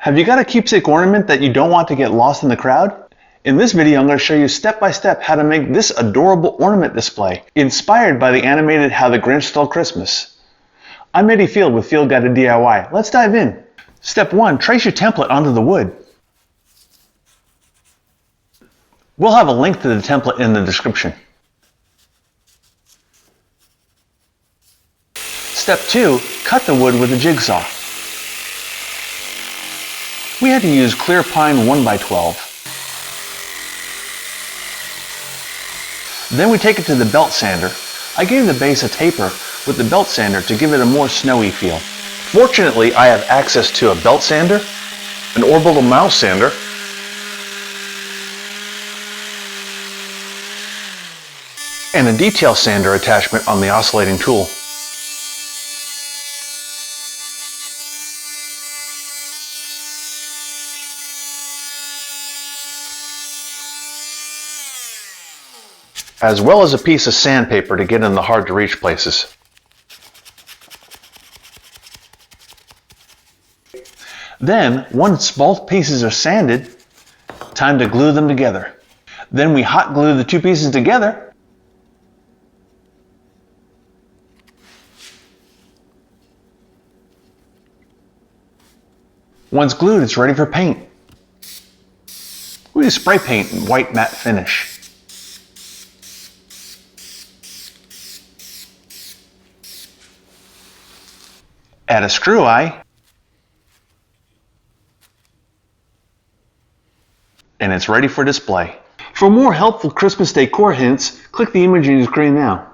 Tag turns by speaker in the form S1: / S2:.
S1: Have you got a keepsake ornament that you don't want to get lost in the crowd? In this video, I'm going to show you step by step how to make this adorable ornament display, inspired by the animated How the Grinch Stole Christmas. I'm Eddie Field with Field Guide to DIY. Let's dive in. Step 1. Trace your template onto the wood. We'll have a link to the template in the description. Step 2. Cut the wood with a jigsaw. We had to use clear pine 1x12. Then we take it to the belt sander. I gave the base a taper with the belt sander to give it a more snowy feel. Fortunately, I have access to a belt sander, an orbital mouse sander, and a detail sander attachment on the oscillating tool. As well as a piece of sandpaper to get in the hard to reach places. Then, once both pieces are sanded, time to glue them together. Then we hot glue the two pieces together. Once glued, it's ready for paint. We use spray paint and white matte finish. Add a screw eye, and it's ready for display. For more helpful Christmas decor hints, click the image on your screen now.